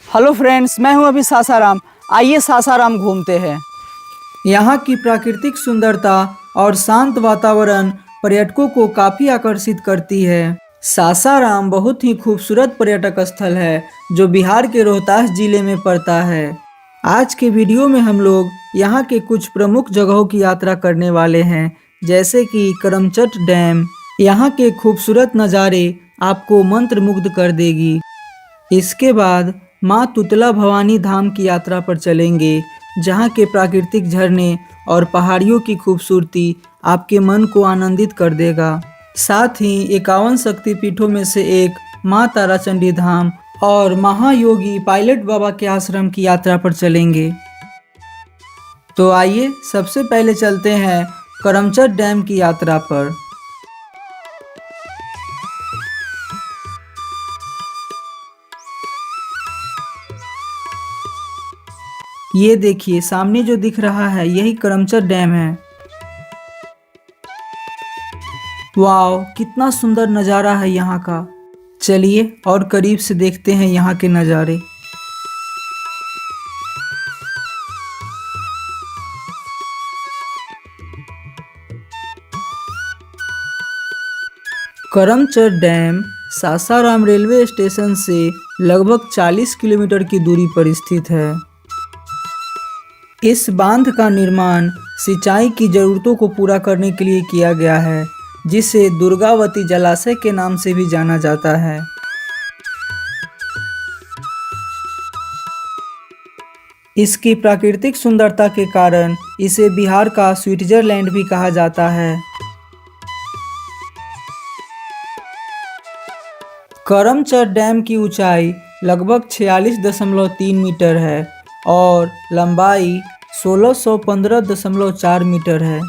Hello friends, मैं हूं अभी सासाराम। आइए सासाराम घूमते हैं। यहाँ की प्राकृतिक सुंदरता और शांत वातावरण पर्यटकों को काफी आकर्षित करती है। सासाराम बहुत ही खूबसूरत पर्यटक स्थल है जो बिहार के रोहतास जिले में पड़ता है। आज के वीडियो में हम लोग यहाँ के कुछ प्रमुख जगहों की यात्रा करने वाले हैं, जैसे कि करमचट डैम। यहाँ के खूबसूरत नज़ारे आपको मंत्रमुग्ध कर देगी। इसके बाद माँ तुतला भवानी धाम की यात्रा पर चलेंगे, जहाँ के प्राकृतिक झरने और पहाड़ियों की खूबसूरती आपके मन को आनंदित कर देगा। साथ ही 51 शक्तिपीठों में से एक माँ ताराचंडी धाम और महायोगी पायलट बाबा के आश्रम की यात्रा पर चलेंगे। तो आइए सबसे पहले चलते हैं करमचट डैम की यात्रा पर। ये देखिए, सामने जो दिख रहा है यही करमचट डैम है। वाव, कितना सुंदर नज़ारा है यहाँ का। चलिए और करीब से देखते हैं यहाँ के नज़ारे। Karamchat dam Sasaram railway station से लगभग 40 किलोमीटर की दूरी पर स्थित है। इस बांध का निर्माण सिंचाई की जरूरतों को पूरा करने के लिए किया गया है, जिसे दुर्गावती जलाशय के नाम से भी जाना जाता है। इसकी प्राकृतिक सुंदरता के कारण इसे बिहार का स्विट्जरलैंड भी कहा जाता है। करमचट डैम की ऊंचाई लगभग 46.3 मीटर है और लंबाई 1615.4 मीटर है।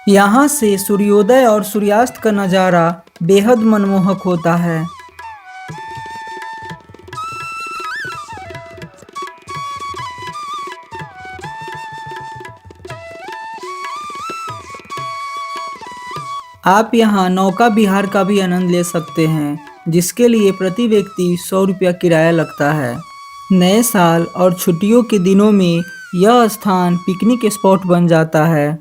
यहाँ से सूर्योदय और सूर्यास्त का नज़ारा बेहद मनमोहक होता है। आप यहाँ नौका विहार का भी आनंद ले सकते हैं, जिसके लिए प्रति व्यक्ति 100 रुपया किराया लगता है। नए साल और छुट्टियों के दिनों में यह स्थान पिकनिक स्पॉट बन जाता है।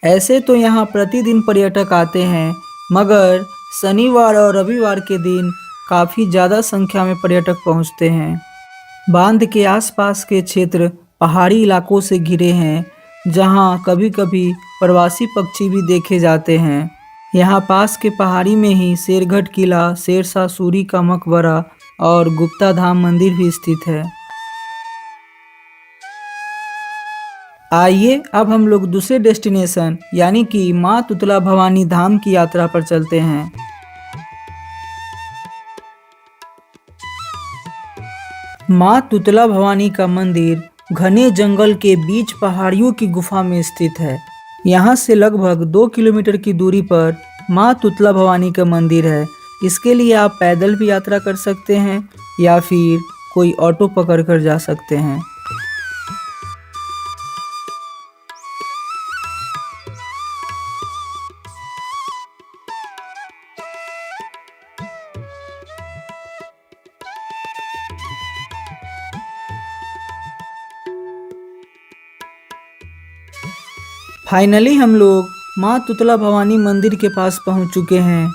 ऐसे तो यहाँ प्रतिदिन पर्यटक आते हैं, मगर शनिवार और रविवार के दिन काफ़ी ज़्यादा संख्या में पर्यटक पहुँचते हैं। बांध के आसपास के क्षेत्र पहाड़ी इलाकों से घिरे हैं, जहाँ कभी कभी प्रवासी पक्षी भी देखे जाते हैं। यहाँ पास के पहाड़ी में ही शेरगढ़ किला, शेरशाह सूरी का मकबरा और गुप्ता धाम मंदिर भी स्थित है। आइए अब हम लोग दूसरे डेस्टिनेशन यानी कि माँ तुतला भवानी धाम की यात्रा पर चलते हैं। माँ तुतला भवानी का मंदिर घने जंगल के बीच पहाड़ियों की गुफा में स्थित है। यहाँ से लगभग 2 किलोमीटर की दूरी पर माँ तुतला भवानी का मंदिर है। इसके लिए आप पैदल भी यात्रा कर सकते हैं या फिर कोई ऑटो पकड़ कर जा सकते हैं। फाइनली हम लोग माँ तुतला भवानी मंदिर के पास पहुँच चुके हैं।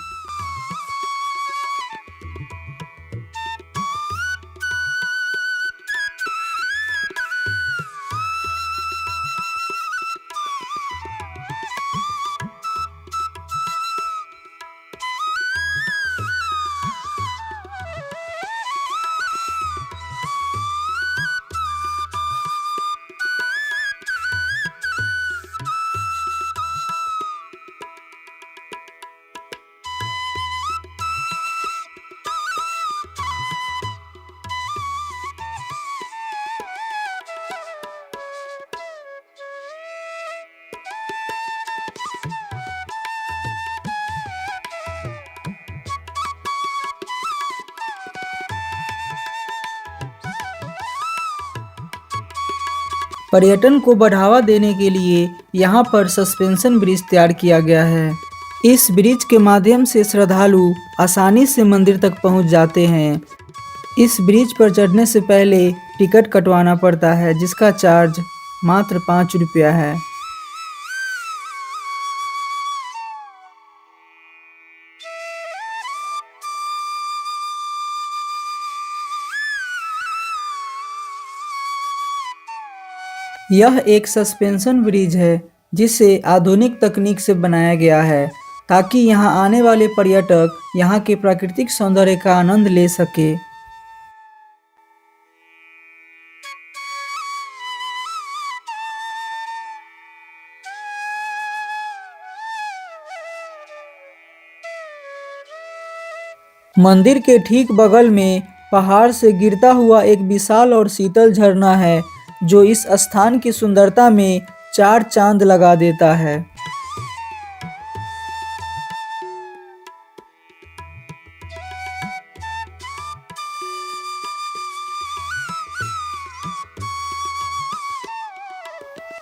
पर्यटन को बढ़ावा देने के लिए यहाँ पर सस्पेंशन ब्रिज तैयार किया गया है। इस ब्रिज के माध्यम से श्रद्धालु आसानी से मंदिर तक पहुँच जाते हैं। इस ब्रिज पर चढ़ने से पहले टिकट कटवाना पड़ता है, जिसका चार्ज मात्र 5 रुपया है। यह एक सस्पेंशन ब्रिज है जिसे आधुनिक तकनीक से बनाया गया है ताकि यहाँ आने वाले पर्यटक यहाँ के प्राकृतिक सौंदर्य का आनंद ले सके। मंदिर के ठीक बगल में पहाड़ से गिरता हुआ एक विशाल और शीतल झरना है जो इस स्थान की सुंदरता में 4 चांद लगा देता है।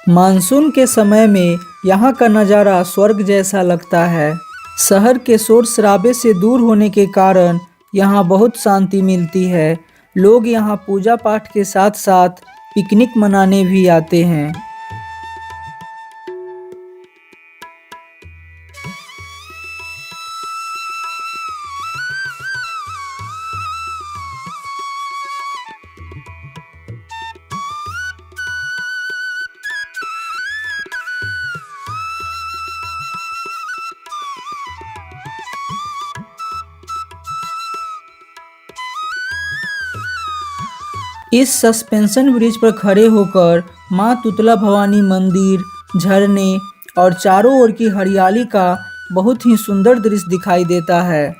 मानसून के समय में यहाँ का नज़ारा स्वर्ग जैसा लगता है। शहर के शोर शराबे से दूर होने के कारण यहाँ बहुत शांति मिलती है। लोग यहाँ पूजा पाठ के साथ साथ पिकनिक मनाने भी आते हैं। इस सस्पेंशन ब्रिज पर खड़े होकर माँ तुतला भवानी मंदिर, झरने और चारों ओर की हरियाली का बहुत ही सुंदर दृश्य दिखाई देता है।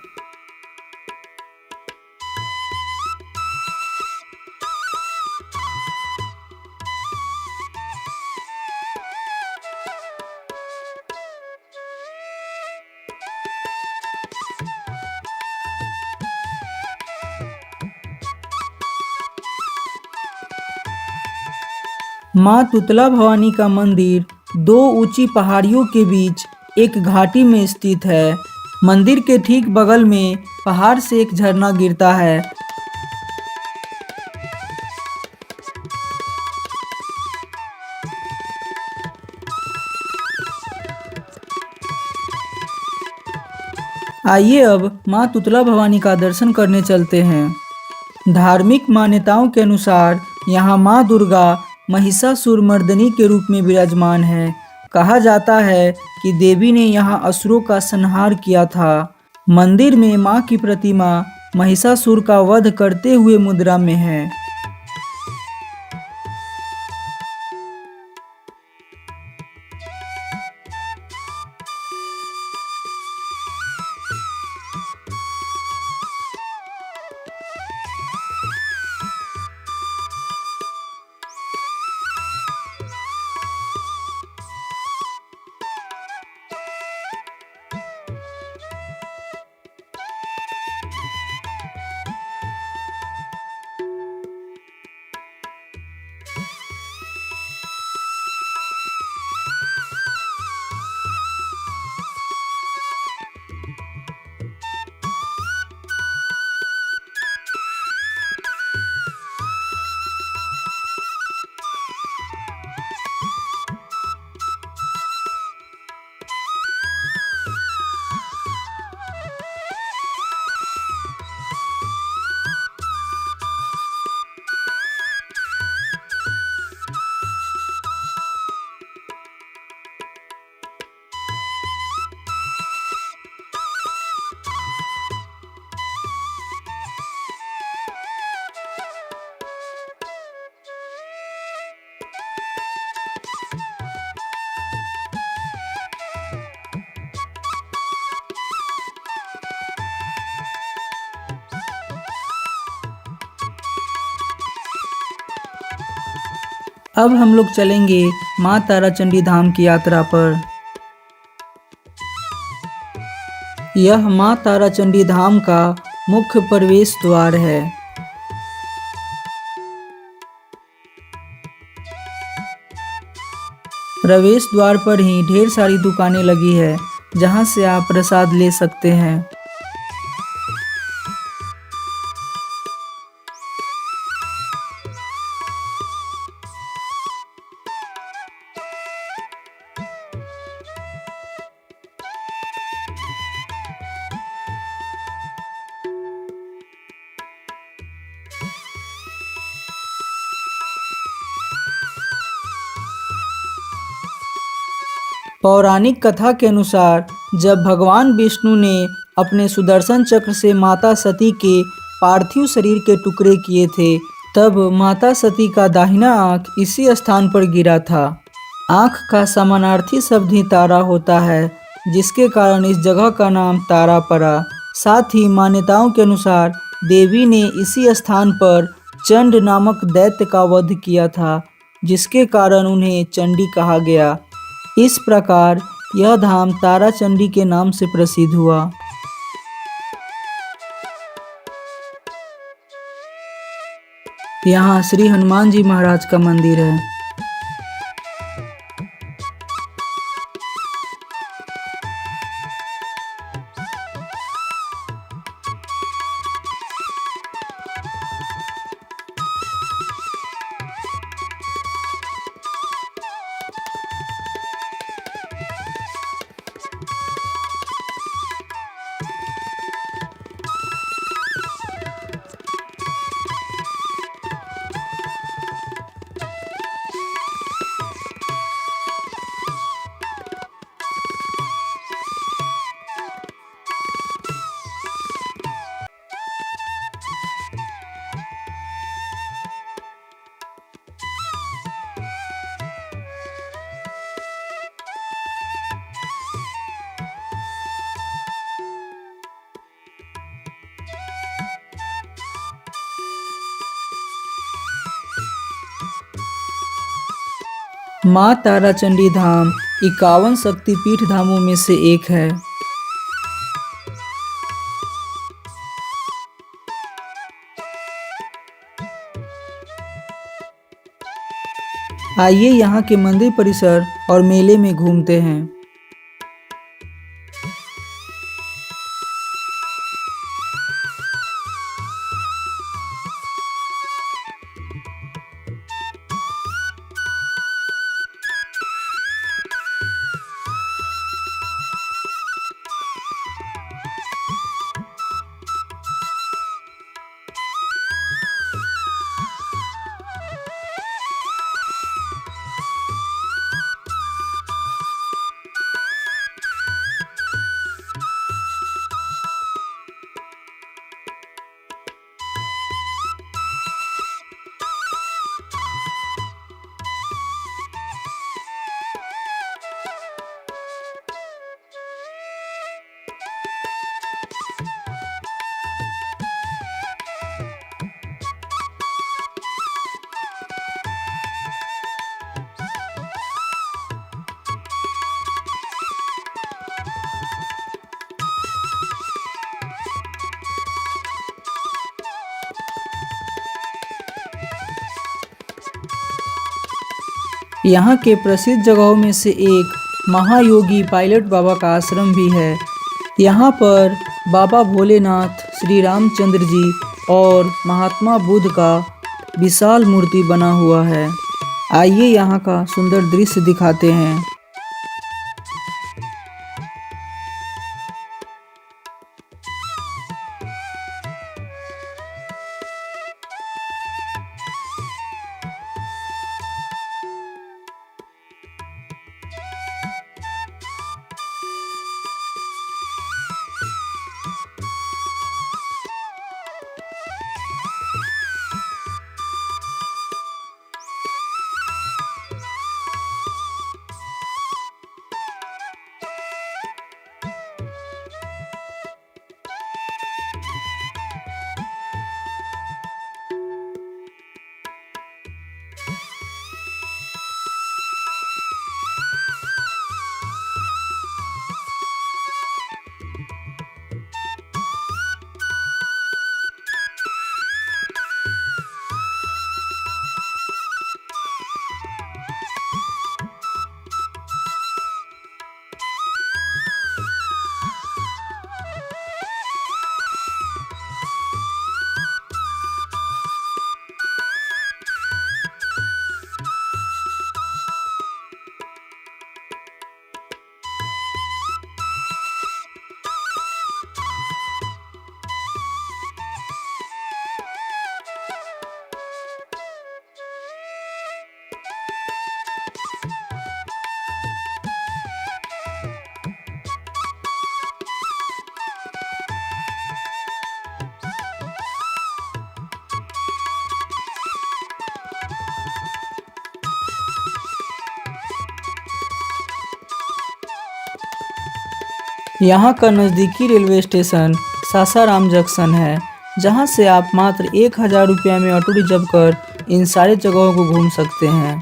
माँ तुतला भवानी का मंदिर 2 ऊंची पहाड़ियों के बीच एक घाटी में स्थित है। मंदिर के ठीक बगल में पहाड़ से एक झरना गिरता है। आइए अब माँ तुतला भवानी का दर्शन करने चलते हैं। धार्मिक मान्यताओं के अनुसार यहाँ माँ दुर्गा महिषासुरमर्दिनी के रूप में विराजमान है। कहा जाता है कि देवी ने यहाँ असुरों का संहार किया था। मंदिर में माँ की प्रतिमा महिषासुर का वध करते हुए मुद्रा में है। अब हम लोग चलेंगे माँ ताराचंडी धाम की यात्रा पर। यह माँ ताराचंडी धाम का मुख्य प्रवेश द्वार है। प्रवेश द्वार पर ही ढेर सारी दुकानें लगी है जहां से आप प्रसाद ले सकते हैं। पौराणिक कथा के अनुसार जब भगवान विष्णु ने अपने सुदर्शन चक्र से माता सती के पार्थिव शरीर के टुकड़े किए थे, तब माता सती का दाहिना आंख इसी स्थान पर गिरा था। आंख का समानार्थी शब्द ही तारा होता है, जिसके कारण इस जगह का नाम तारा पड़ा। साथ ही मान्यताओं के अनुसार देवी ने इसी स्थान पर चंड नामक दैत्य का वध किया था, जिसके कारण उन्हें चंडी कहा गया। इस प्रकार यह धाम तारा चंडी के नाम से प्रसिद्ध हुआ। यहाँ श्री हनुमान जी महाराज का मंदिर है। माँ ताराचंडी धाम 51 शक्तिपीठ धामों में से एक है। आइए यहाँ के मंदिर परिसर और मेले में घूमते हैं। यहाँ के प्रसिद्ध जगहों में से एक महायोगी पायलट बाबा का आश्रम भी है। यहाँ पर बाबा भोलेनाथ, श्री रामचंद्र जी और महात्मा बुद्ध का विशाल मूर्ति बना हुआ है। आइए यहाँ का सुंदर दृश्य दिखाते हैं। यहाँ का नज़दीकी रेलवे स्टेशन सासाराम जंक्शन है, जहाँ से आप मात्र 1000 रुपया में ऑटो रिजर्व कर इन सारे जगहों को घूम सकते हैं।